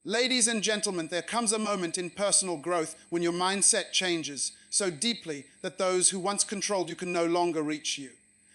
Ladies and gentlemen, there comes a moment in personal growth when your mindset changes so deeply that those who once controlled you can no longer reach you.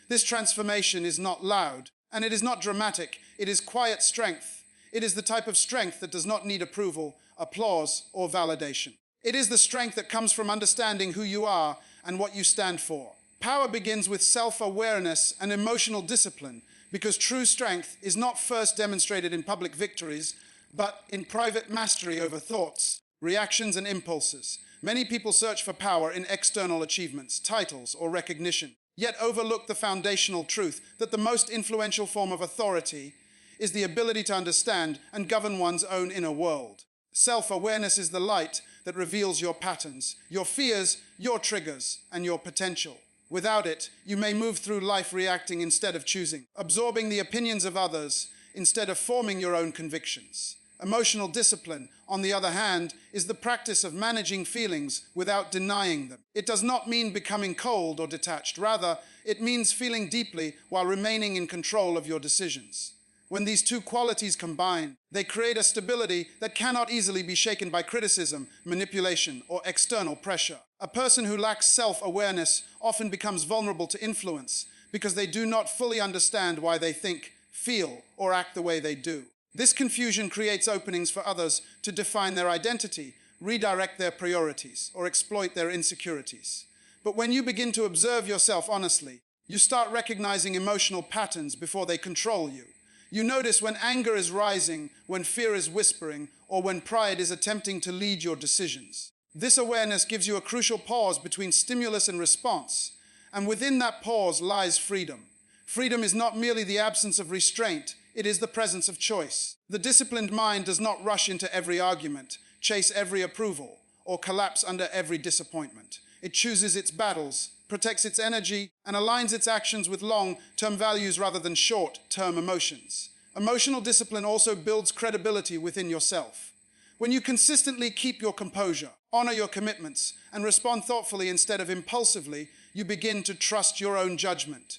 This transformation is not loud, and it is not dramatic. It is quiet strength. It is the type of strength that does not need approval, applause, or validation. It is the strength that comes from understanding who you are and what you stand for. Power begins with self-awareness and emotional discipline, because true strength is not first demonstrated in public victories, but in private mastery over thoughts, reactions, and impulses. Many people search for power in external achievements, titles, or recognition, yet overlook the foundational truth that the most influential form of authority is the ability to understand and govern one's own inner world. Self-awareness is the light that reveals your patterns, your fears, your triggers, and your potential. Without it, you may move through life reacting instead of choosing, absorbing the opinions of others instead of forming your own convictions. Emotional discipline, on the other hand, is the practice of managing feelings without denying them. It does not mean becoming cold or detached. Rather, it means feeling deeply while remaining in control of your decisions. When these two qualities combine, they create a stability that cannot easily be shaken by criticism, manipulation, or external pressure. A person who lacks self-awareness often becomes vulnerable to influence because they do not fully understand why they think, feel, or act the way they do. This confusion creates openings for others to define their identity, redirect their priorities, or exploit their insecurities. But when you begin to observe yourself honestly, you start recognizing emotional patterns before they control you. You notice when anger is rising, when fear is whispering, or when pride is attempting to lead your decisions. This awareness gives you a crucial pause between stimulus and response, and within that pause lies freedom. Freedom is not merely the absence of restraint, it is the presence of choice. The disciplined mind does not rush into every argument, chase every approval, or collapse under every disappointment. It chooses its battles, protects its energy, and aligns its actions with long-term values rather than short-term emotions. Emotional discipline also builds credibility within yourself. When you consistently keep your composure, honor your commitments, and respond thoughtfully instead of impulsively, you begin to trust your own judgment.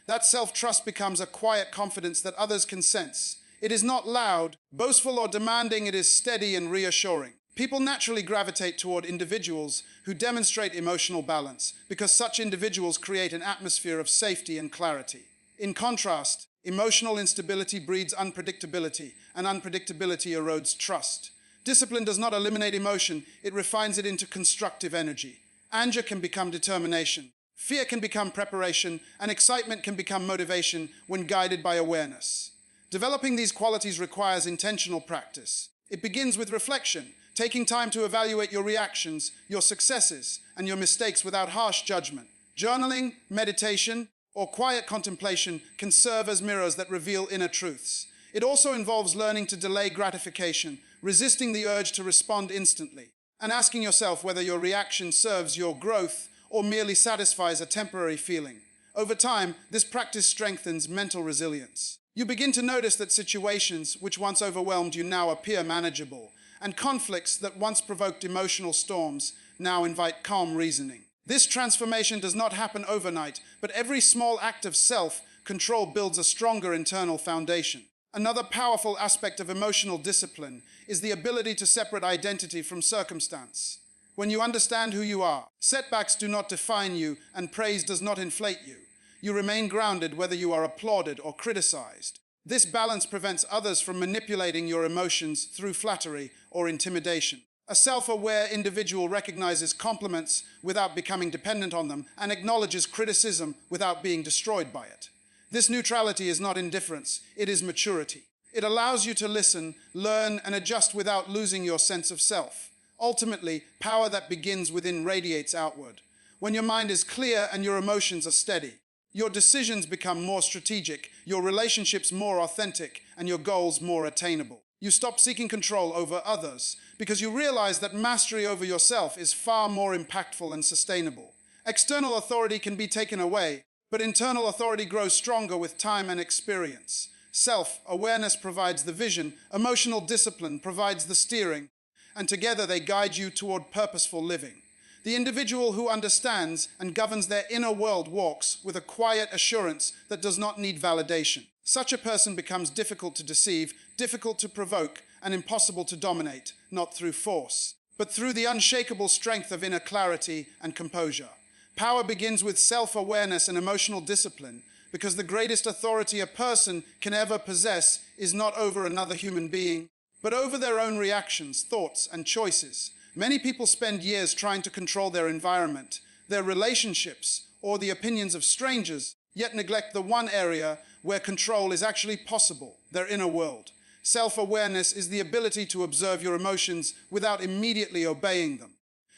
That self-trust becomes a quiet confidence that others can sense. It is not loud, boastful, or demanding. It is steady and reassuring. People naturally gravitate toward individuals who demonstrate emotional balance because such individuals create an atmosphere of safety and clarity. In contrast, emotional instability breeds unpredictability, and unpredictability erodes trust. Discipline does not eliminate emotion, it refines it into constructive energy. Anger can become determination. Fear can become preparation, and excitement can become motivation when guided by awareness. Developing these qualities requires intentional practice. It begins with reflection, taking time to evaluate your reactions, your successes, and your mistakes without harsh judgment. Journaling, meditation, or quiet contemplation can serve as mirrors that reveal inner truths. It also involves learning to delay gratification, resisting the urge to respond instantly, and asking yourself whether your reaction serves your growth or merely satisfies a temporary feeling. Over time, this practice strengthens mental resilience. You begin to notice that situations which once overwhelmed you now appear manageable, and conflicts that once provoked emotional storms now invite calm reasoning. This transformation does not happen overnight, but every small act of self-control builds a stronger internal foundation. Another powerful aspect of emotional discipline is the ability to separate identity from circumstance. When you understand who you are, setbacks do not define you and praise does not inflate you. You remain grounded whether you are applauded or criticized. This balance prevents others from manipulating your emotions through flattery or intimidation. A self-aware individual recognizes compliments without becoming dependent on them and acknowledges criticism without being destroyed by it. This neutrality is not indifference, it is maturity. It allows you to listen, learn, and adjust without losing your sense of self. Ultimately, power that begins within radiates outward. When your mind is clear and your emotions are steady, your decisions become more strategic, your relationships more authentic, and your goals more attainable. You stop seeking control over others because you realize that mastery over yourself is far more impactful and sustainable. External authority can be taken away, but internal authority grows stronger with time and experience. Self-awareness provides the vision, emotional discipline provides the steering, and together they guide you toward purposeful living. The individual who understands and governs their inner world walks with a quiet assurance that does not need validation. Such a person becomes difficult to deceive, difficult to provoke, and impossible to dominate, not through force, but through the unshakable strength of inner clarity and composure. Power begins with self-awareness and emotional discipline, because the greatest authority a person can ever possess is not over another human being, but over their own reactions, thoughts, and choices. Many people spend years trying to control their environment, their relationships, or the opinions of strangers, yet neglect the one area where control is actually possible, their inner world. Self-awareness is the ability to observe your emotions without immediately obeying them.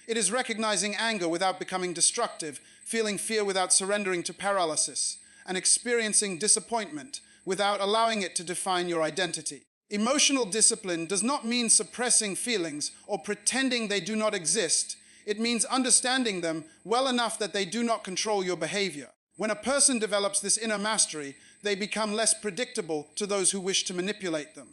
It is recognizing anger without becoming destructive, feeling fear without surrendering to paralysis, and experiencing disappointment without allowing it to define your identity. Emotional discipline does not mean suppressing feelings or pretending they do not exist. It means understanding them well enough that they do not control your behavior. When a person develops this inner mastery, they become less predictable to those who wish to manipulate them.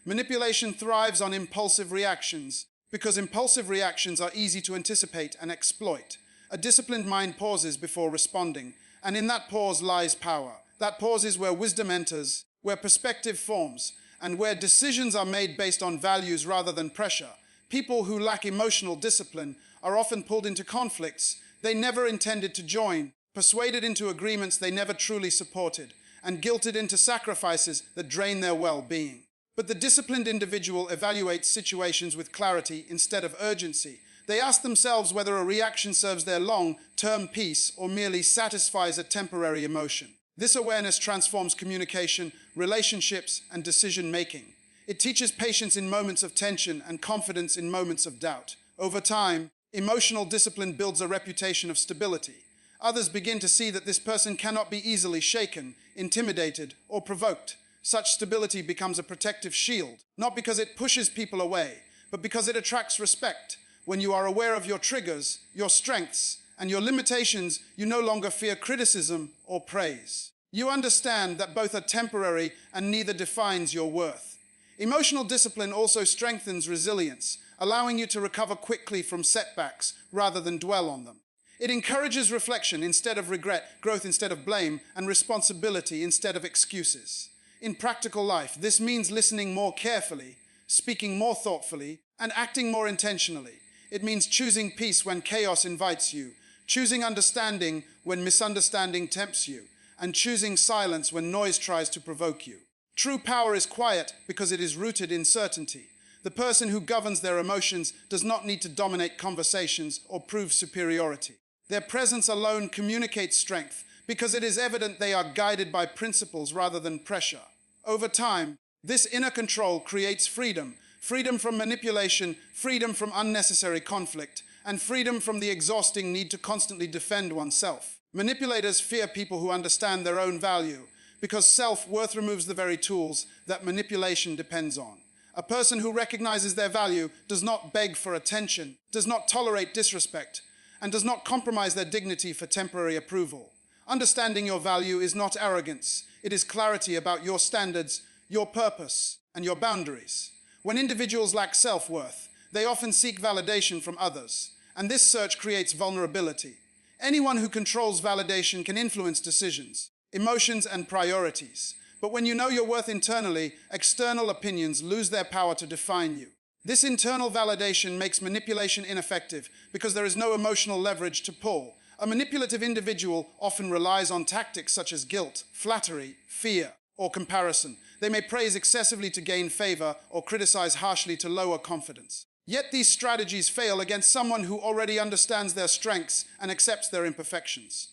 Manipulation thrives on impulsive reactions, because impulsive reactions are easy to anticipate and exploit. A disciplined mind pauses before responding, and in that pause lies power. That pause is where wisdom enters, where perspective forms, and where decisions are made based on values rather than pressure. People who lack emotional discipline are often pulled into conflicts they never intended to join, persuaded into agreements they never truly supported, and guilted into sacrifices that drain their well-being. But the disciplined individual evaluates situations with clarity instead of urgency. They ask themselves whether a reaction serves their long-term peace or merely satisfies a temporary emotion. This awareness transforms communication, relationships, and decision-making. It teaches patience in moments of tension and confidence in moments of doubt. Over time, emotional discipline builds a reputation of stability. Others begin to see that this person cannot be easily shaken, intimidated, or provoked. Such stability becomes a protective shield, not because it pushes people away, but because it attracts respect. When you are aware of your triggers, your strengths, and your limitations, you no longer fear criticism or praise. You understand that both are temporary and neither defines your worth. Emotional discipline also strengthens resilience, allowing you to recover quickly from setbacks rather than dwell on them. It encourages reflection instead of regret, growth instead of blame, and responsibility instead of excuses. In practical life, this means listening more carefully, speaking more thoughtfully, and acting more intentionally. It means choosing peace when chaos invites you, choosing understanding when misunderstanding tempts you, and choosing silence when noise tries to provoke you. True power is quiet because it is rooted in certainty. The person who governs their emotions does not need to dominate conversations or prove superiority. Their presence alone communicates strength because it is evident they are guided by principles rather than pressure. Over time, this inner control creates freedom. Freedom from manipulation, freedom from unnecessary conflict, and freedom from the exhausting need to constantly defend oneself. Manipulators fear people who understand their own value, because self-worth removes the very tools that manipulation depends on. A person who recognizes their value does not beg for attention, does not tolerate disrespect, and does not compromise their dignity for temporary approval. Understanding your value is not arrogance. It is clarity about your standards, your purpose, and your boundaries. When individuals lack self-worth, they often seek validation from others, and this search creates vulnerability. Anyone who controls validation can influence decisions, emotions, and priorities. But when you know your worth internally, external opinions lose their power to define you. This internal validation makes manipulation ineffective because there is no emotional leverage to pull. A manipulative individual often relies on tactics such as guilt, flattery, fear, or comparison. They may praise excessively to gain favor or criticize harshly to lower confidence. Yet these strategies fail against someone who already understands their strengths and accepts their imperfections.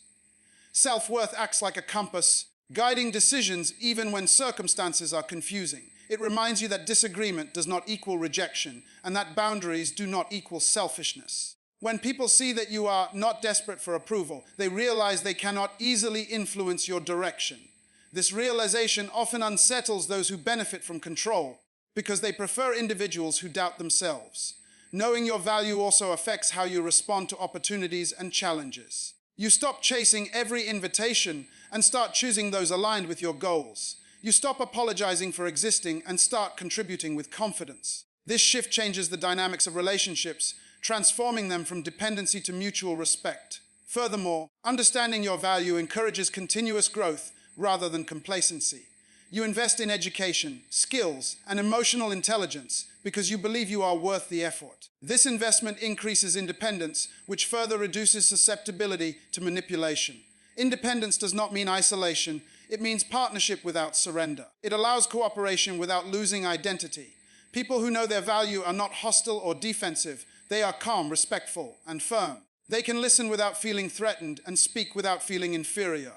Self-worth acts like a compass, guiding decisions even when circumstances are confusing. It reminds you that disagreement does not equal rejection, and that boundaries do not equal selfishness. When people see that you are not desperate for approval, they realize they cannot easily influence your direction. This realization often unsettles those who benefit from control, because they prefer individuals who doubt themselves. Knowing your value also affects how you respond to opportunities and challenges. You stop chasing every invitation and start choosing those aligned with your goals. You stop apologizing for existing and start contributing with confidence. This shift changes the dynamics of relationships, transforming them from dependency to mutual respect. Furthermore, understanding your value encourages continuous growth rather than complacency. You invest in education, skills, and emotional intelligence because you believe you are worth the effort. This investment increases independence, which further reduces susceptibility to manipulation. Independence does not mean isolation. It means partnership without surrender. It allows cooperation without losing identity. People who know their value are not hostile or defensive. They are calm, respectful, and firm. They can listen without feeling threatened and speak without feeling inferior.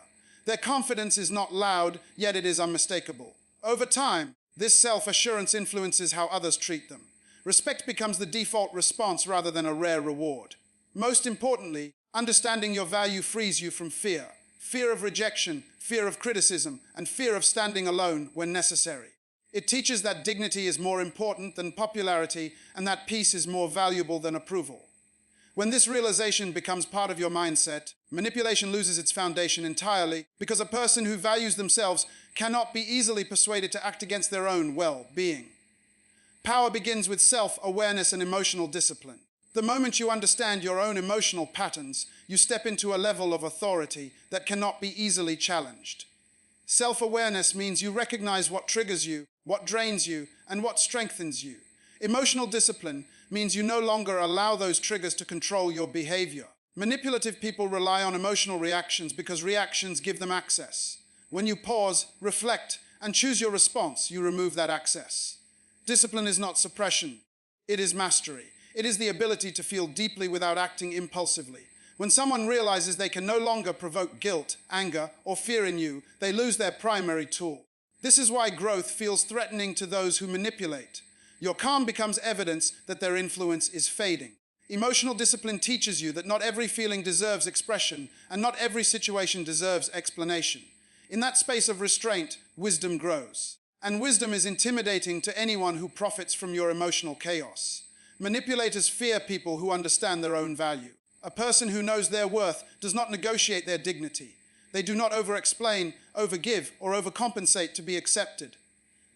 Their confidence is not loud, yet it is unmistakable. Over time, this self-assurance influences how others treat them. Respect becomes the default response rather than a rare reward. Most importantly, understanding your value frees you from fear. Fear of rejection, fear of criticism, and fear of standing alone when necessary. It teaches that dignity is more important than popularity and that peace is more valuable than approval. When this realization becomes part of your mindset, manipulation loses its foundation entirely because a person who values themselves cannot be easily persuaded to act against their own well-being. Power begins with self-awareness and emotional discipline. The moment you understand your own emotional patterns, you step into a level of authority that cannot be easily challenged. Self-awareness means you recognize what triggers you, what drains you, and what strengthens you. Emotional discipline means you no longer allow those triggers to control your behavior. Manipulative people rely on emotional reactions because reactions give them access. When you pause, reflect, and choose your response, you remove that access. Discipline is not suppression. It is mastery. It is the ability to feel deeply without acting impulsively. When someone realizes they can no longer provoke guilt, anger, or fear in you, they lose their primary tool. This is why growth feels threatening to those who manipulate. Your calm becomes evidence that their influence is fading. Emotional discipline teaches you that not every feeling deserves expression, and not every situation deserves explanation. In that space of restraint, wisdom grows. And wisdom is intimidating to anyone who profits from your emotional chaos. Manipulators fear people who understand their own value. A person who knows their worth does not negotiate their dignity. They do not over-explain, over-give, or overcompensate to be accepted.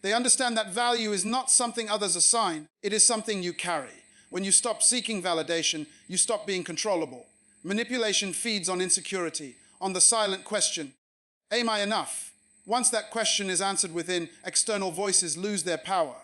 They understand that value is not something others assign, it is something you carry. When you stop seeking validation, you stop being controllable. Manipulation feeds on insecurity, on the silent question, am I enough? Once that question is answered within, external voices lose their power.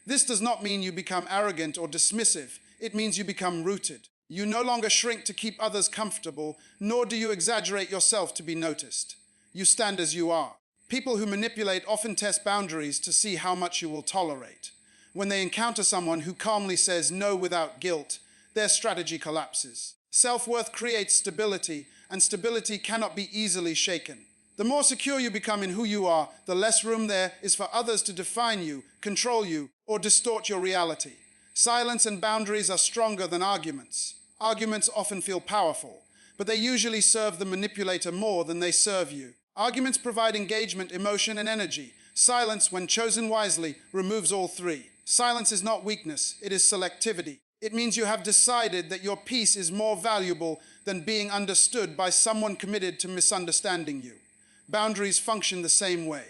This does not mean you become arrogant or dismissive, it means you become rooted. You no longer shrink to keep others comfortable, nor do you exaggerate yourself to be noticed. You stand as you are. People who manipulate often test boundaries to see how much you will tolerate. When they encounter someone who calmly says no without guilt, their strategy collapses. Self-worth creates stability, and stability cannot be easily shaken. The more secure you become in who you are, the less room there is for others to define you, control you, or distort your reality. Silence and boundaries are stronger than arguments. Arguments often feel powerful, but they usually serve the manipulator more than they serve you. Arguments provide engagement, emotion, and energy. Silence, when chosen wisely, removes all three. Silence is not weakness, it is selectivity. It means you have decided that your peace is more valuable than being understood by someone committed to misunderstanding you. Boundaries function the same way.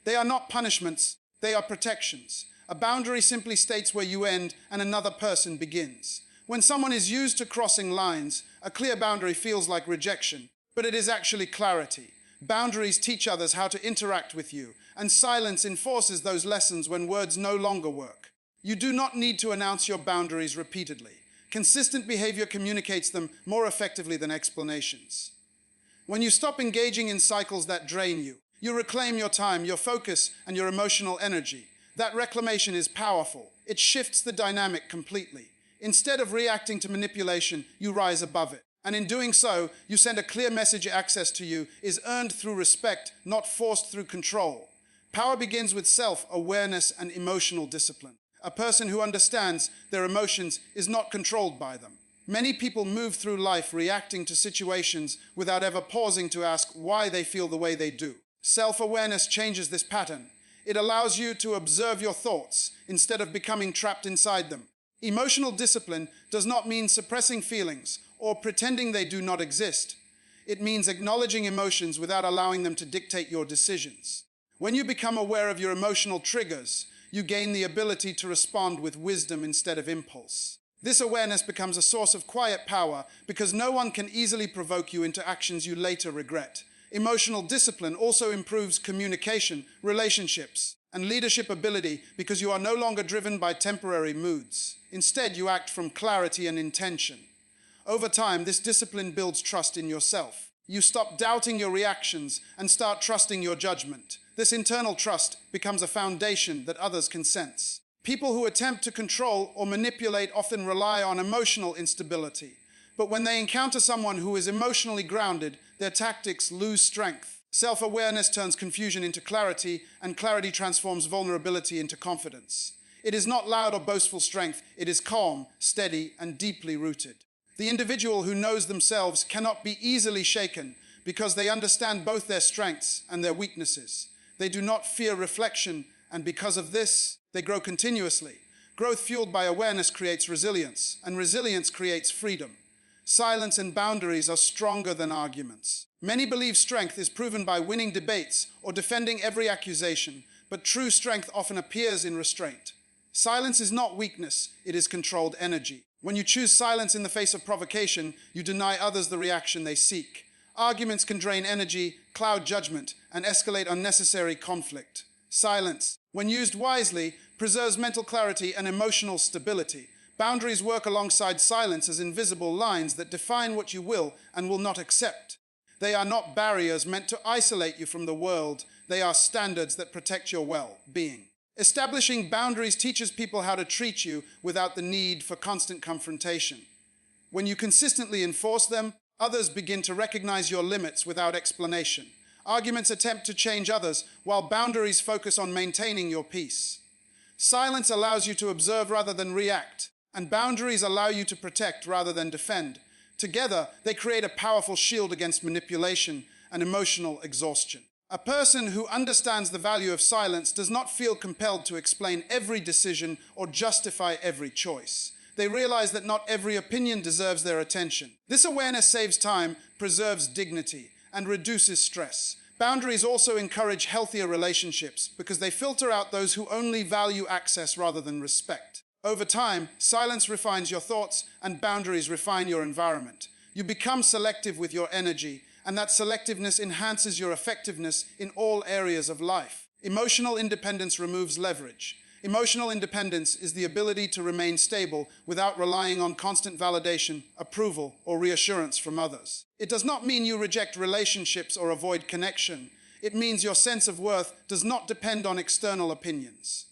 They are not punishments, they are protections. A boundary simply states where you end and another person begins. When someone is used to crossing lines, a clear boundary feels like rejection, but it is actually clarity. Boundaries teach others how to interact with you, and silence enforces those lessons when words no longer work. You do not need to announce your boundaries repeatedly. Consistent behavior communicates them more effectively than explanations. When you stop engaging in cycles that drain you, you reclaim your time, your focus, and your emotional energy. That reclamation is powerful. It shifts the dynamic completely. Instead of reacting to manipulation, you rise above it. And in doing so, you send a clear message: access to you is earned through respect, not forced through control. Power begins with self-awareness and emotional discipline. A person who understands their emotions is not controlled by them. Many people move through life reacting to situations without ever pausing to ask why they feel the way they do. Self-awareness changes this pattern. It allows you to observe your thoughts instead of becoming trapped inside them. Emotional discipline does not mean suppressing feelings or pretending they do not exist. It means acknowledging emotions without allowing them to dictate your decisions. When you become aware of your emotional triggers, you gain the ability to respond with wisdom instead of impulse. This awareness becomes a source of quiet power because no one can easily provoke you into actions you later regret. Emotional discipline also improves communication, relationships, and leadership ability because you are no longer driven by temporary moods. Instead, you act from clarity and intention. Over time, this discipline builds trust in yourself. You stop doubting your reactions and start trusting your judgment. This internal trust becomes a foundation that others can sense. People who attempt to control or manipulate often rely on emotional instability. But when they encounter someone who is emotionally grounded, their tactics lose strength. Self-awareness turns confusion into clarity, and clarity transforms vulnerability into confidence. It is not loud or boastful strength, it is calm, steady, and deeply rooted. The individual who knows themselves cannot be easily shaken because they understand both their strengths and their weaknesses. They do not fear reflection, and because of this, they grow continuously. Growth fueled by awareness creates resilience, and resilience creates freedom. Silence and boundaries are stronger than arguments. Many believe strength is proven by winning debates or defending every accusation, but true strength often appears in restraint. Silence is not weakness, it is controlled energy. When you choose silence in the face of provocation, you deny others the reaction they seek. Arguments can drain energy, cloud judgment, and escalate unnecessary conflict. Silence, when used wisely, preserves mental clarity and emotional stability. Boundaries work alongside silence as invisible lines that define what you will and will not accept. They are not barriers meant to isolate you from the world. They are standards that protect your well-being. Establishing boundaries teaches people how to treat you without the need for constant confrontation. When you consistently enforce them, others begin to recognize your limits without explanation. Arguments attempt to change others, while boundaries focus on maintaining your peace. Silence allows you to observe rather than react, and boundaries allow you to protect rather than defend. Together, they create a powerful shield against manipulation and emotional exhaustion. A person who understands the value of silence does not feel compelled to explain every decision or justify every choice. They realize that not every opinion deserves their attention. This awareness saves time, preserves dignity, and reduces stress. Boundaries also encourage healthier relationships because they filter out those who only value access rather than respect. Over time, silence refines your thoughts and boundaries refine your environment. You become selective with your energy, and that selectiveness enhances your effectiveness in all areas of life. Emotional independence removes leverage. Emotional independence is the ability to remain stable without relying on constant validation, approval, or reassurance from others. It does not mean you reject relationships or avoid connection. It means your sense of worth does not depend on external opinions.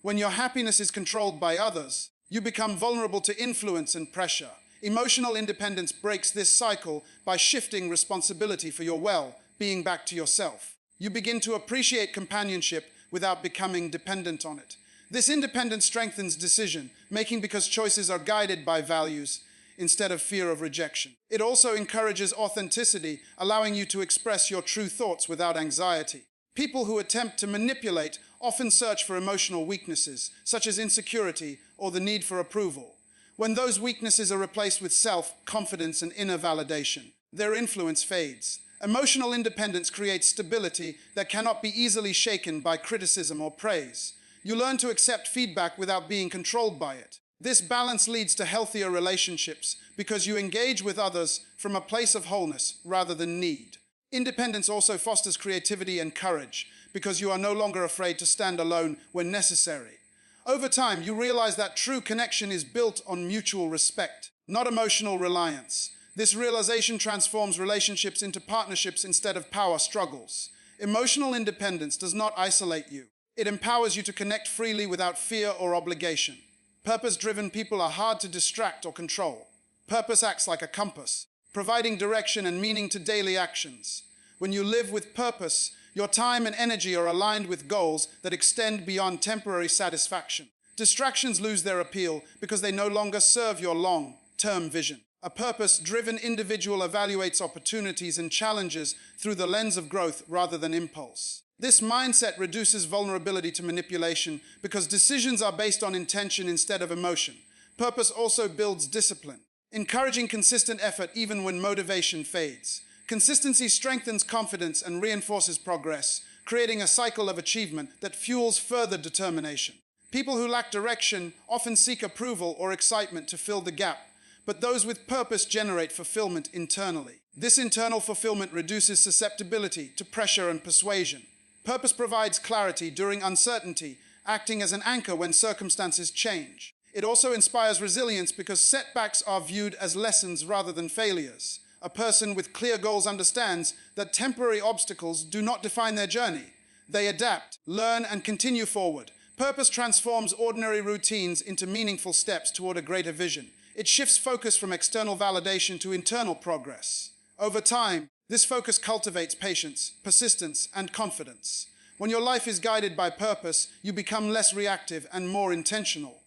When your happiness is controlled by others, you become vulnerable to influence and pressure. Emotional independence breaks this cycle by shifting responsibility for your well-being back to yourself. You begin to appreciate companionship without becoming dependent on it. This independence strengthens decision-making because choices are guided by values instead of fear of rejection. It also encourages authenticity, allowing you to express your true thoughts without anxiety. People who attempt to manipulate often search for emotional weaknesses, such as insecurity or the need for approval. When those weaknesses are replaced with self-confidence and inner validation, their influence fades. Emotional independence creates stability that cannot be easily shaken by criticism or praise. You learn to accept feedback without being controlled by it. This balance leads to healthier relationships because you engage with others from a place of wholeness rather than need. Independence also fosters creativity and courage because you are no longer afraid to stand alone when necessary. Over time, you realize that true connection is built on mutual respect, not emotional reliance. This realization transforms relationships into partnerships instead of power struggles. Emotional independence does not isolate you. It empowers you to connect freely without fear or obligation. Purpose-driven people are hard to distract or control. Purpose acts like a compass, providing direction and meaning to daily actions. When you live with purpose, your time and energy are aligned with goals that extend beyond temporary satisfaction. Distractions lose their appeal because they no longer serve your long-term vision. A purpose-driven individual evaluates opportunities and challenges through the lens of growth rather than impulse. This mindset reduces vulnerability to manipulation because decisions are based on intention instead of emotion. Purpose also builds discipline, encouraging consistent effort even when motivation fades. Consistency strengthens confidence and reinforces progress, creating a cycle of achievement that fuels further determination. People who lack direction often seek approval or excitement to fill the gap, but those with purpose generate fulfillment internally. This internal fulfillment reduces susceptibility to pressure and persuasion. Purpose provides clarity during uncertainty, acting as an anchor when circumstances change. It also inspires resilience because setbacks are viewed as lessons rather than failures. A person with clear goals understands that temporary obstacles do not define their journey. They adapt, learn, and continue forward. Purpose transforms ordinary routines into meaningful steps toward a greater vision. It shifts focus from external validation to internal progress. Over time, this focus cultivates patience, persistence, and confidence. When your life is guided by purpose, you become less reactive and more intentional.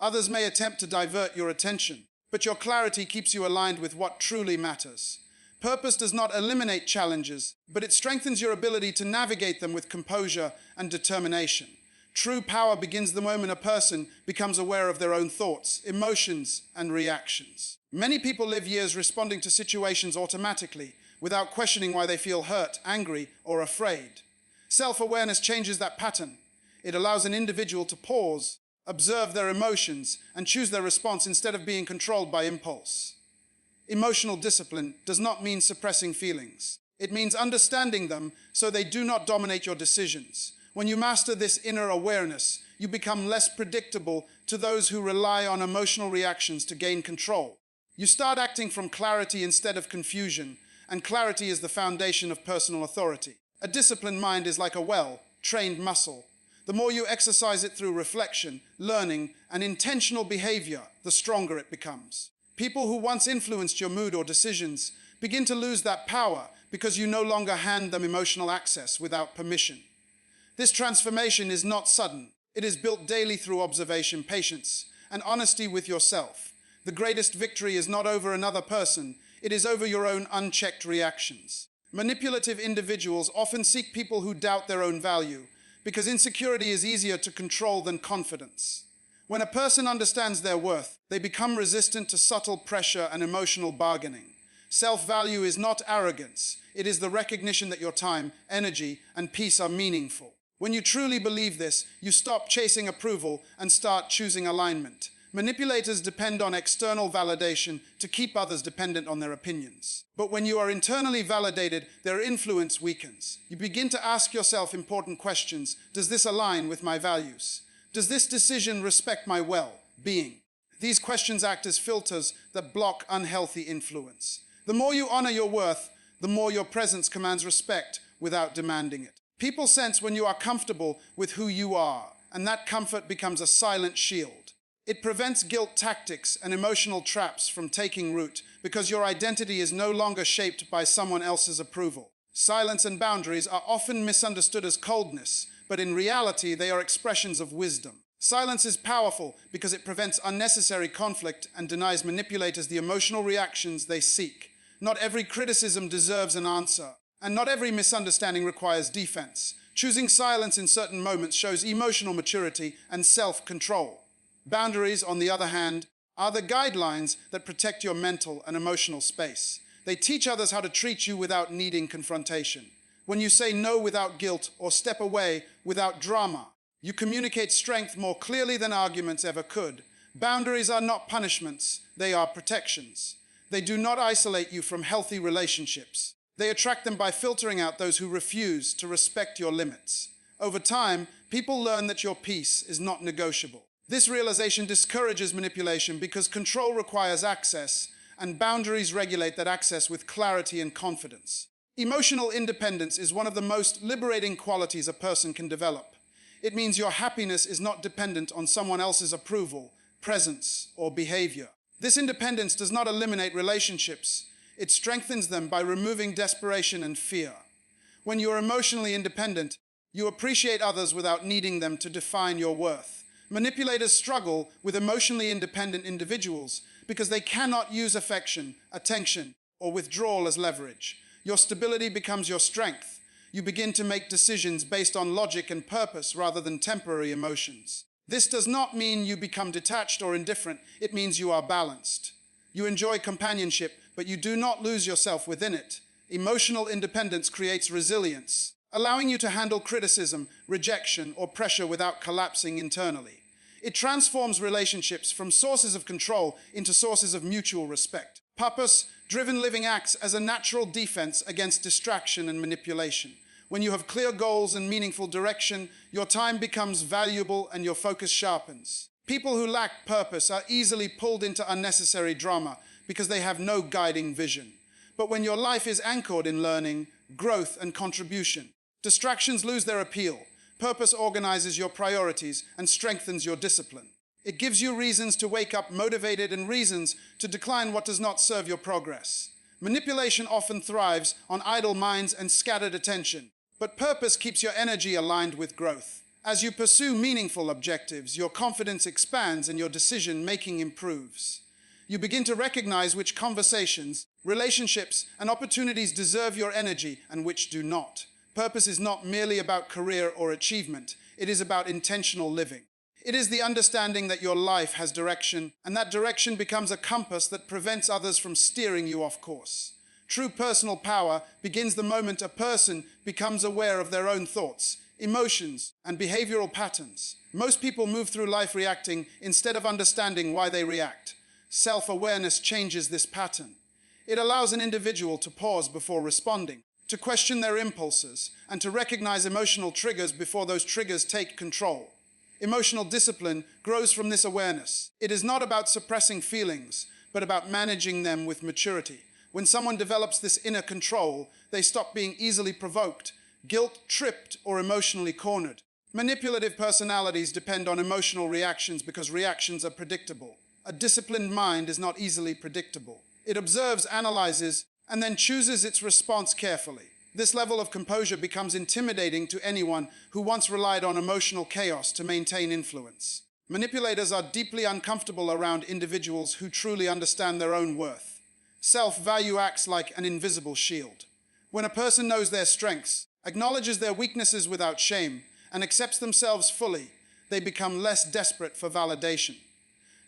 Others may attempt to divert your attention, but your clarity keeps you aligned with what truly matters. Purpose does not eliminate challenges, but it strengthens your ability to navigate them with composure and determination. True power begins the moment a person becomes aware of their own thoughts, emotions, and reactions. Many people live years responding to situations automatically, without questioning why they feel hurt, angry, or afraid. Self-awareness changes that pattern. It allows an individual to pause, observe their emotions, and choose their response instead of being controlled by impulse. Emotional discipline does not mean suppressing feelings. It means understanding them so they do not dominate your decisions. When you master this inner awareness, you become less predictable to those who rely on emotional reactions to gain control. You start acting from clarity instead of confusion, and clarity is the foundation of personal authority. A disciplined mind is like a well-trained muscle. The more you exercise it through reflection, learning, and intentional behavior, the stronger it becomes. People who once influenced your mood or decisions begin to lose that power because you no longer hand them emotional access without permission. This transformation is not sudden. It is built daily through observation, patience, and honesty with yourself. The greatest victory is not over another person, it is over your own unchecked reactions. Manipulative individuals often seek people who doubt their own value, because insecurity is easier to control than confidence. When a person understands their worth, they become resistant to subtle pressure and emotional bargaining. Self-value is not arrogance. It is the recognition that your time, energy, and peace are meaningful. When you truly believe this, you stop chasing approval and start choosing alignment. Manipulators depend on external validation to keep others dependent on their opinions. But when you are internally validated, their influence weakens. You begin to ask yourself important questions. Does this align with my values? Does this decision respect my well-being? These questions act as filters that block unhealthy influence. The more you honor your worth, the more your presence commands respect without demanding it. People sense when you are comfortable with who you are, and that comfort becomes a silent shield. It prevents guilt tactics and emotional traps from taking root because your identity is no longer shaped by someone else's approval. Silence and boundaries are often misunderstood as coldness, but in reality they are expressions of wisdom. Silence is powerful because it prevents unnecessary conflict and denies manipulators the emotional reactions they seek. Not every criticism deserves an answer, and not every misunderstanding requires defense. Choosing silence in certain moments shows emotional maturity and self-control. Boundaries, on the other hand, are the guidelines that protect your mental and emotional space. They teach others how to treat you without needing confrontation. When you say no without guilt or step away without drama, you communicate strength more clearly than arguments ever could. Boundaries are not punishments, they are protections. They do not isolate you from healthy relationships. They attract them by filtering out those who refuse to respect your limits. Over time, people learn that your peace is not negotiable. This realization discourages manipulation because control requires access, and boundaries regulate that access with clarity and confidence. Emotional independence is one of the most liberating qualities a person can develop. It means your happiness is not dependent on someone else's approval, presence, or behavior. This independence does not eliminate relationships. It strengthens them by removing desperation and fear. When you are emotionally independent, you appreciate others without needing them to define your worth. Manipulators struggle with emotionally independent individuals because they cannot use affection, attention, or withdrawal as leverage. Your stability becomes your strength. You begin to make decisions based on logic and purpose rather than temporary emotions. This does not mean you become detached or indifferent. It means you are balanced. You enjoy companionship, but you do not lose yourself within it. Emotional independence creates resilience, allowing you to handle criticism, rejection, or pressure without collapsing internally. It transforms relationships from sources of control into sources of mutual respect. Purpose Driven living acts as a natural defense against distraction and manipulation. When you have clear goals and meaningful direction, your time becomes valuable and your focus sharpens. People who lack purpose are easily pulled into unnecessary drama because they have no guiding vision. But when your life is anchored in learning, growth, and contribution, distractions lose their appeal. Purpose organizes your priorities and strengthens your discipline. It gives you reasons to wake up motivated and reasons to decline what does not serve your progress. Manipulation often thrives on idle minds and scattered attention, but purpose keeps your energy aligned with growth. As you pursue meaningful objectives, your confidence expands and your decision-making improves. You begin to recognize which conversations, relationships, and opportunities deserve your energy and which do not. Purpose is not merely about career or achievement. It is about intentional living. It is the understanding that your life has direction, and that direction becomes a compass that prevents others from steering you off course. True personal power begins the moment a person becomes aware of their own thoughts, emotions, and behavioral patterns. Most people move through life reacting instead of understanding why they react. Self-awareness changes this pattern. It allows an individual to pause before responding, to question their impulses, and to recognize emotional triggers before those triggers take control. Emotional discipline grows from this awareness. It is not about suppressing feelings, but about managing them with maturity. When someone develops this inner control, they stop being easily provoked, guilt-tripped, or emotionally cornered. Manipulative personalities depend on emotional reactions because reactions are predictable. A disciplined mind is not easily predictable. It observes, analyzes, and then chooses its response carefully. This level of composure becomes intimidating to anyone who once relied on emotional chaos to maintain influence. Manipulators are deeply uncomfortable around individuals who truly understand their own worth. Self-value acts like an invisible shield. When a person knows their strengths, acknowledges their weaknesses without shame, and accepts themselves fully, they become less desperate for validation.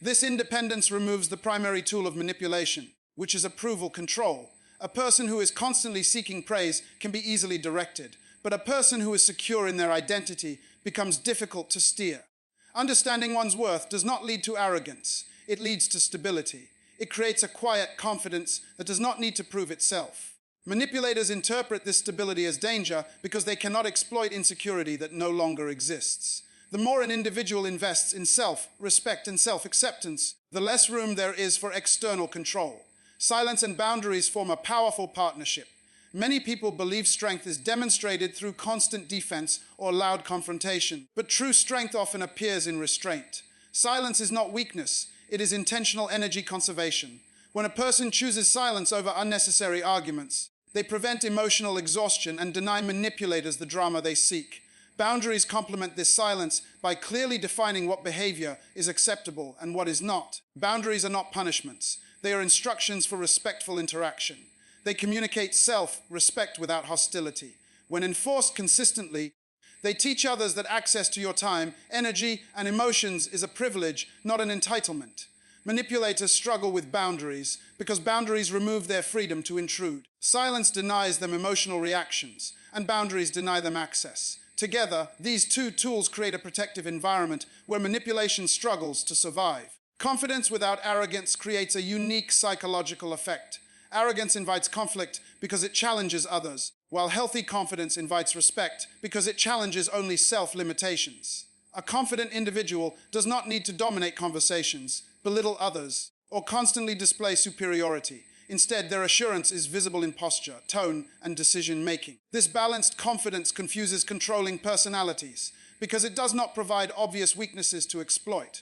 This independence removes the primary tool of manipulation, which is approval control. A person who is constantly seeking praise can be easily directed, but a person who is secure in their identity becomes difficult to steer. Understanding one's worth does not lead to arrogance. It leads to stability. It creates a quiet confidence that does not need to prove itself. Manipulators interpret this stability as danger because they cannot exploit insecurity that no longer exists. The more an individual invests in self-respect and self-acceptance, the less room there is for external control. Silence and boundaries form a powerful partnership. Many people believe strength is demonstrated through constant defense or loud confrontation, but true strength often appears in restraint. Silence is not weakness, it is intentional energy conservation. When a person chooses silence over unnecessary arguments, they prevent emotional exhaustion and deny manipulators the drama they seek. Boundaries complement this silence by clearly defining what behavior is acceptable and what is not. Boundaries are not punishments. They are instructions for respectful interaction. They communicate self-respect without hostility. When enforced consistently, they teach others that access to your time, energy, and emotions is a privilege, not an entitlement. Manipulators struggle with boundaries because boundaries remove their freedom to intrude. Silence denies them emotional reactions, and boundaries deny them access. Together, these two tools create a protective environment where manipulation struggles to survive. Confidence without arrogance creates a unique psychological effect. Arrogance invites conflict because it challenges others, while healthy confidence invites respect because it challenges only self-limitations. A confident individual does not need to dominate conversations, belittle others, or constantly display superiority. Instead, their assurance is visible in posture, tone, and decision-making. This balanced confidence confuses controlling personalities because it does not provide obvious weaknesses to exploit.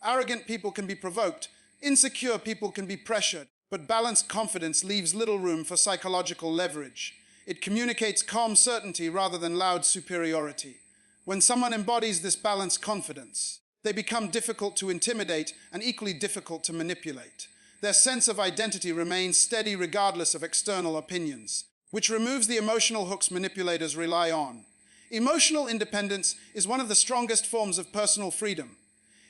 Arrogant people can be provoked, insecure people can be pressured, but balanced confidence leaves little room for psychological leverage. It communicates calm certainty rather than loud superiority. When someone embodies this balanced confidence, they become difficult to intimidate and equally difficult to manipulate. Their sense of identity remains steady regardless of external opinions, which removes the emotional hooks manipulators rely on. Emotional independence is one of the strongest forms of personal freedom.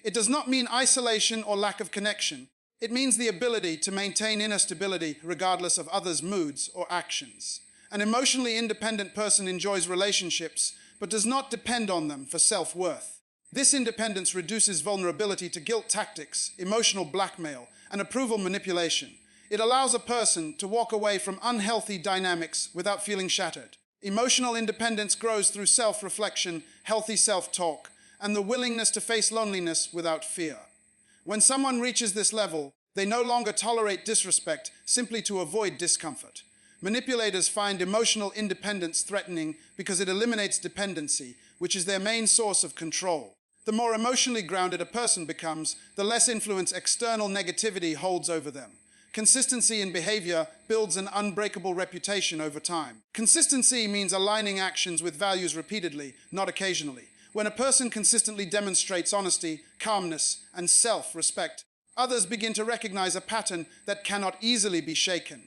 It does not mean isolation or lack of connection. It means the ability to maintain inner stability regardless of others' moods or actions. An emotionally independent person enjoys relationships, but does not depend on them for self-worth. This independence reduces vulnerability to guilt tactics, emotional blackmail, and approval manipulation. It allows a person to walk away from unhealthy dynamics without feeling shattered. Emotional independence grows through self-reflection, healthy self-talk, and the willingness to face loneliness without fear. When someone reaches this level, they no longer tolerate disrespect simply to avoid discomfort. Manipulators find emotional independence threatening because it eliminates dependency, which is their main source of control. The more emotionally grounded a person becomes, the less influence external negativity holds over them. Consistency in behavior builds an unbreakable reputation over time. Consistency means aligning actions with values repeatedly, not occasionally. When a person consistently demonstrates honesty, calmness, and self-respect, others begin to recognize a pattern that cannot easily be shaken.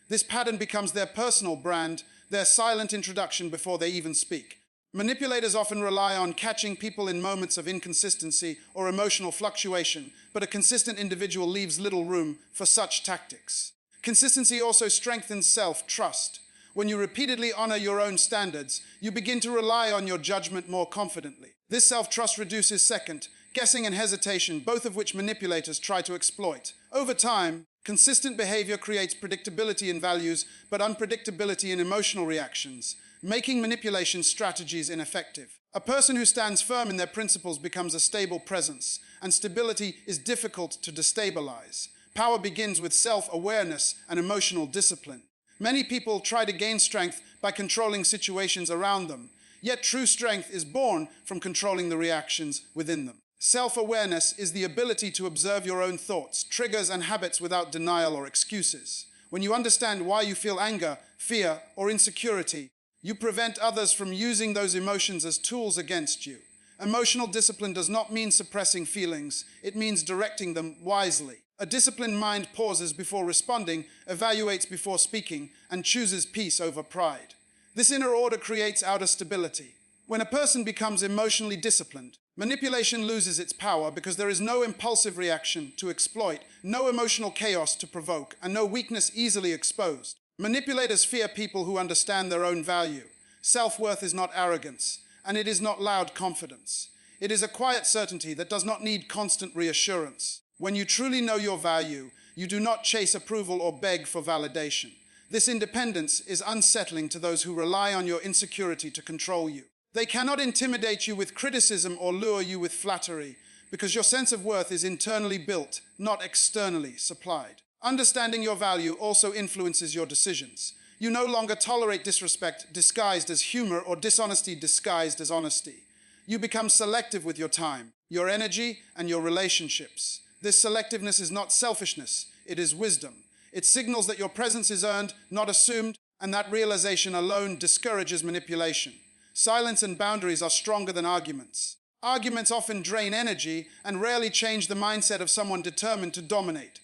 This pattern becomes their personal brand, their silent introduction before they even speak. Manipulators often rely on catching people in moments of inconsistency or emotional fluctuation, but a consistent individual leaves little room for such tactics. Consistency also strengthens self-trust. When you repeatedly honor your own standards, you begin to rely on your judgment more confidently. This self-trust reduces second guessing and hesitation, both of which manipulators try to exploit. Over time, consistent behavior creates predictability in values, but unpredictability in emotional reactions, making manipulation strategies ineffective. A person who stands firm in their principles becomes a stable presence, and stability is difficult to destabilize. Power begins with self-awareness and emotional discipline. Many people try to gain strength by controlling situations around them, yet true strength is born from controlling the reactions within them. Self-awareness is the ability to observe your own thoughts, triggers, and habits without denial or excuses. When you understand why you feel anger, fear, or insecurity, you prevent others from using those emotions as tools against you. Emotional discipline does not mean suppressing feelings, it means directing them wisely. A disciplined mind pauses before responding, evaluates before speaking, and chooses peace over pride. This inner order creates outer stability. When a person becomes emotionally disciplined, manipulation loses its power because there is no impulsive reaction to exploit, no emotional chaos to provoke, and no weakness easily exposed. Manipulators fear people who understand their own value. Self-worth is not arrogance, and it is not loud confidence. It is a quiet certainty that does not need constant reassurance. When you truly know your value, you do not chase approval or beg for validation. This independence is unsettling to those who rely on your insecurity to control you. They cannot intimidate you with criticism or lure you with flattery, because your sense of worth is internally built, not externally supplied. Understanding your value also influences your decisions. You no longer tolerate disrespect disguised as humor or dishonesty disguised as honesty. You become selective with your time, your energy, and your relationships. This selectiveness is not selfishness, it is wisdom. It signals that your presence is earned, not assumed, and that realization alone discourages manipulation. Silence and boundaries are stronger than arguments. Arguments often drain energy and rarely change the mindset of someone determined to dominate.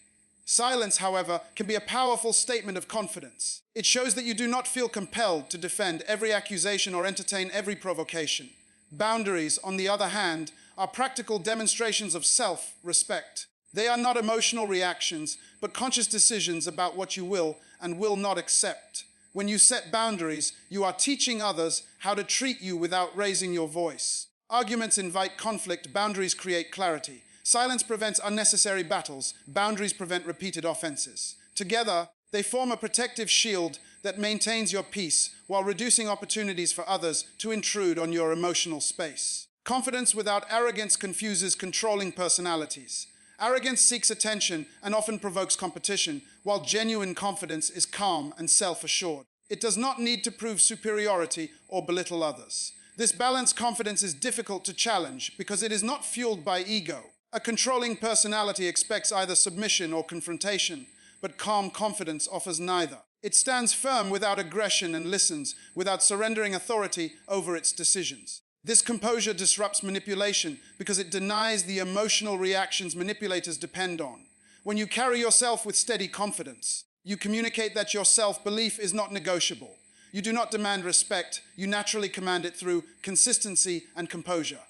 Silence, however, can be a powerful statement of confidence. It shows that you do not feel compelled to defend every accusation or entertain every provocation. Boundaries, on the other hand, are practical demonstrations of self-respect. They are not emotional reactions, but conscious decisions about what you will and will not accept. When you set boundaries, you are teaching others how to treat you without raising your voice. Arguments invite conflict, boundaries create clarity. Silence prevents unnecessary battles, boundaries prevent repeated offenses. Together, they form a protective shield that maintains your peace while reducing opportunities for others to intrude on your emotional space. Confidence without arrogance confuses controlling personalities. Arrogance seeks attention and often provokes competition, while genuine confidence is calm and self-assured. It does not need to prove superiority or belittle others. This balanced confidence is difficult to challenge because it is not fueled by ego. A controlling personality expects either submission or confrontation, but calm confidence offers neither. It stands firm without aggression and listens without surrendering authority over its decisions. This composure disrupts manipulation because it denies the emotional reactions manipulators depend on. When you carry yourself with steady confidence, you communicate that your self-belief is not negotiable. You do not demand respect, you naturally command it through consistency and composure.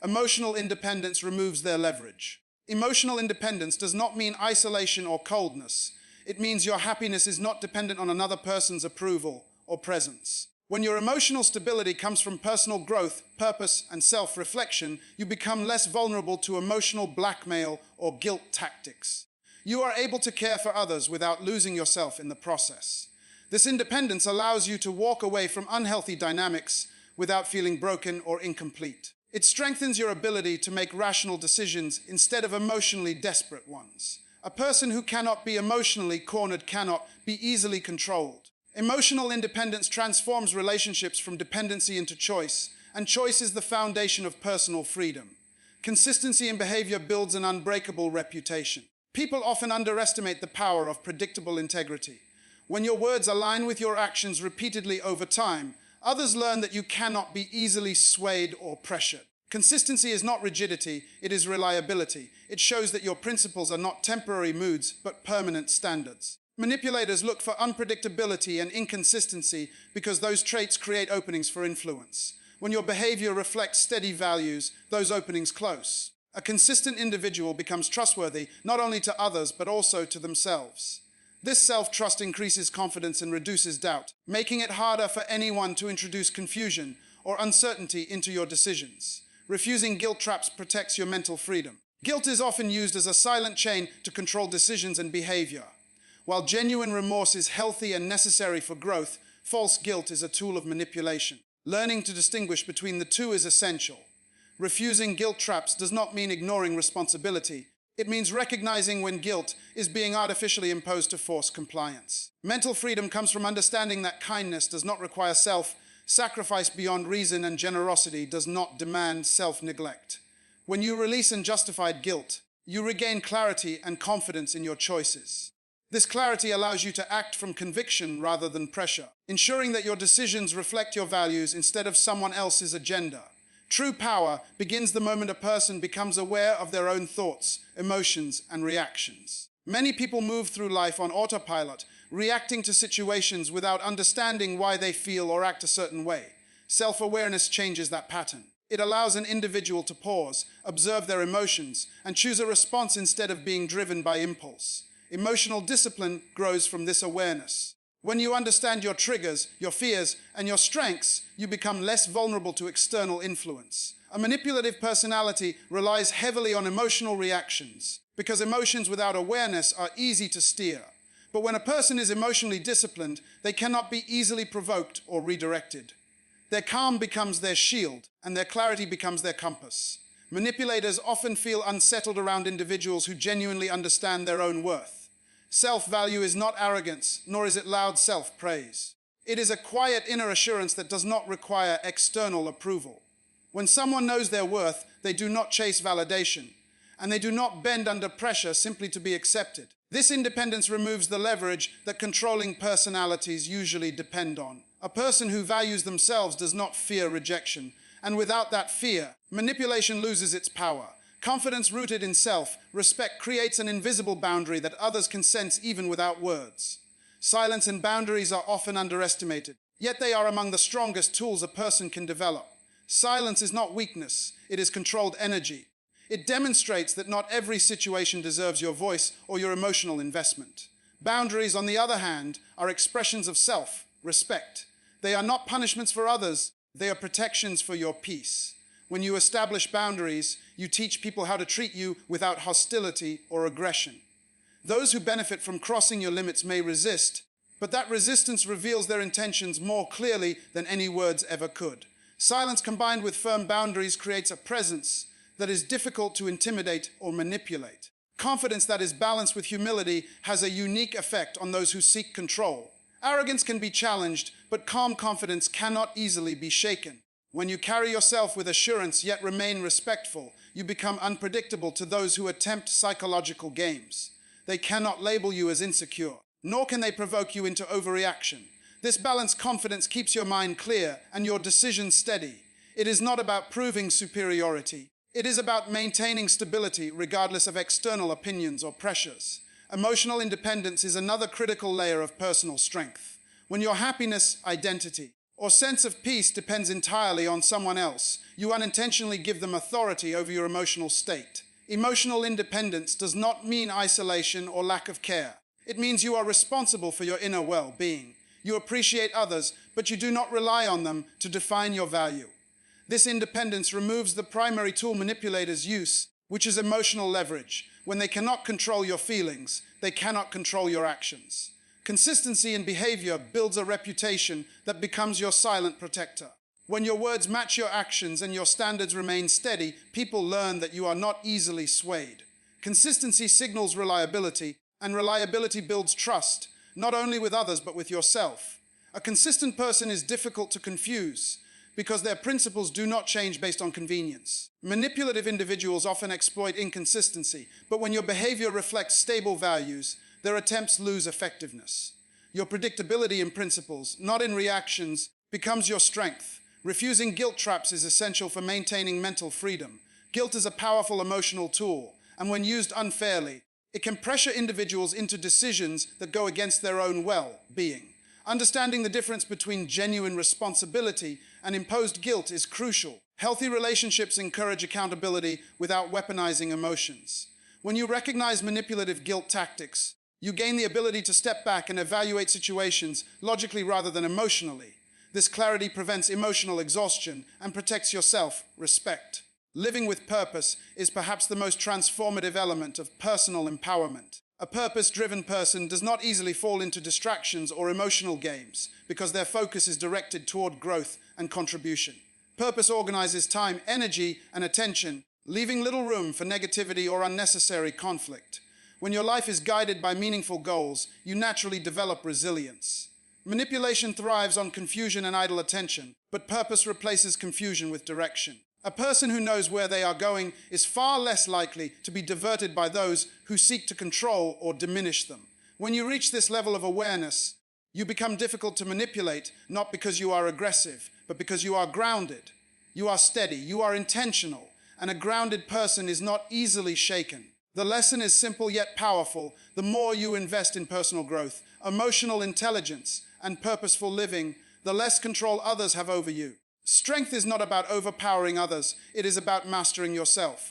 Emotional independence removes their leverage. Emotional independence does not mean isolation or coldness. It means your happiness is not dependent on another person's approval or presence. When your emotional stability comes from personal growth, purpose, and self-reflection, you become less vulnerable to emotional blackmail or guilt tactics. You are able to care for others without losing yourself in the process. This independence allows you to walk away from unhealthy dynamics without feeling broken or incomplete. It strengthens your ability to make rational decisions instead of emotionally desperate ones. A person who cannot be emotionally cornered cannot be easily controlled. Emotional independence transforms relationships from dependency into choice, and choice is the foundation of personal freedom. Consistency in behavior builds an unbreakable reputation. People often underestimate the power of predictable integrity. When your words align with your actions repeatedly over time, others learn that you cannot be easily swayed or pressured. Consistency is not rigidity, it is reliability. It shows that your principles are not temporary moods, but permanent standards. Manipulators look for unpredictability and inconsistency because those traits create openings for influence. When your behavior reflects steady values, those openings close. A consistent individual becomes trustworthy not only to others, but also to themselves. This self-trust increases confidence and reduces doubt, making it harder for anyone to introduce confusion or uncertainty into your decisions. Refusing guilt traps protects your mental freedom. Guilt is often used as a silent chain to control decisions and behavior. While genuine remorse is healthy and necessary for growth, false guilt is a tool of manipulation. Learning to distinguish between the two is essential. Refusing guilt traps does not mean ignoring responsibility. It means recognizing when guilt is being artificially imposed to force compliance. Mental freedom comes from understanding that kindness does not require self-sacrifice beyond reason, and generosity does not demand self-neglect. When you release unjustified guilt, you regain clarity and confidence in your choices. This clarity allows you to act from conviction rather than pressure, ensuring that your decisions reflect your values instead of someone else's agenda. True power begins the moment a person becomes aware of their own thoughts, emotions, and reactions. Many people move through life on autopilot, reacting to situations without understanding why they feel or act a certain way. Self-awareness changes that pattern. It allows an individual to pause, observe their emotions, and choose a response instead of being driven by impulse. Emotional discipline grows from this awareness. When you understand your triggers, your fears, and your strengths, you become less vulnerable to external influence. A manipulative personality relies heavily on emotional reactions, because emotions without awareness are easy to steer. But when a person is emotionally disciplined, they cannot be easily provoked or redirected. Their calm becomes their shield, and their clarity becomes their compass. Manipulators often feel unsettled around individuals who genuinely understand their own worth. Self-value is not arrogance, nor is it loud self-praise. It is a quiet inner assurance that does not require external approval. When someone knows their worth, they do not chase validation, and they do not bend under pressure simply to be accepted. This independence removes the leverage that controlling personalities usually depend on. A person who values themselves does not fear rejection, and without that fear, manipulation loses its power. Confidence rooted in self-respect creates an invisible boundary that others can sense even without words. Silence and boundaries are often underestimated, yet they are among the strongest tools a person can develop. Silence is not weakness, it is controlled energy. It demonstrates that not every situation deserves your voice or your emotional investment. Boundaries, on the other hand, are expressions of self-respect. They are not punishments for others, they are protections for your peace. When you establish boundaries, you teach people how to treat you without hostility or aggression. Those who benefit from crossing your limits may resist, but that resistance reveals their intentions more clearly than any words ever could. Silence combined with firm boundaries creates a presence that is difficult to intimidate or manipulate. Confidence that is balanced with humility has a unique effect on those who seek control. Arrogance can be challenged, but calm confidence cannot easily be shaken. When you carry yourself with assurance yet remain respectful, you become unpredictable to those who attempt psychological games. They cannot label you as insecure, nor can they provoke you into overreaction. This balanced confidence keeps your mind clear and your decisions steady. It is not about proving superiority. It is about maintaining stability regardless of external opinions or pressures. Emotional independence is another critical layer of personal strength. When your happiness, identity, or sense of peace depends entirely on someone else, you unintentionally give them authority over your emotional state. Emotional independence does not mean isolation or lack of care. It means you are responsible for your inner well-being. You appreciate others, but you do not rely on them to define your value. This independence removes the primary tool manipulators use, which is emotional leverage. When they cannot control your feelings, they cannot control your actions. Consistency in behavior builds a reputation that becomes your silent protector. When your words match your actions and your standards remain steady, people learn that you are not easily swayed. Consistency signals reliability, and reliability builds trust, not only with others but with yourself. A consistent person is difficult to confuse because their principles do not change based on convenience. Manipulative individuals often exploit inconsistency, but when your behavior reflects stable values, their attempts lose effectiveness. Your predictability in principles, not in reactions, becomes your strength. Refusing guilt traps is essential for maintaining mental freedom. Guilt is a powerful emotional tool, and when used unfairly, it can pressure individuals into decisions that go against their own well-being. Understanding the difference between genuine responsibility and imposed guilt is crucial. Healthy relationships encourage accountability without weaponizing emotions. When you recognize manipulative guilt tactics, you gain the ability to step back and evaluate situations logically rather than emotionally. This clarity prevents emotional exhaustion and protects your self-respect. Living with purpose is perhaps the most transformative element of personal empowerment. A purpose-driven person does not easily fall into distractions or emotional games because their focus is directed toward growth and contribution. Purpose organizes time, energy, and attention, leaving little room for negativity or unnecessary conflict. When your life is guided by meaningful goals, you naturally develop resilience. Manipulation thrives on confusion and idle attention, but purpose replaces confusion with direction. A person who knows where they are going is far less likely to be diverted by those who seek to control or diminish them. When you reach this level of awareness, you become difficult to manipulate, not because you are aggressive, but because you are grounded. You are steady, you are intentional, and a grounded person is not easily shaken. The lesson is simple yet powerful. The more you invest in personal growth, emotional intelligence, and purposeful living, the less control others have over you. Strength is not about overpowering others, it is about mastering yourself.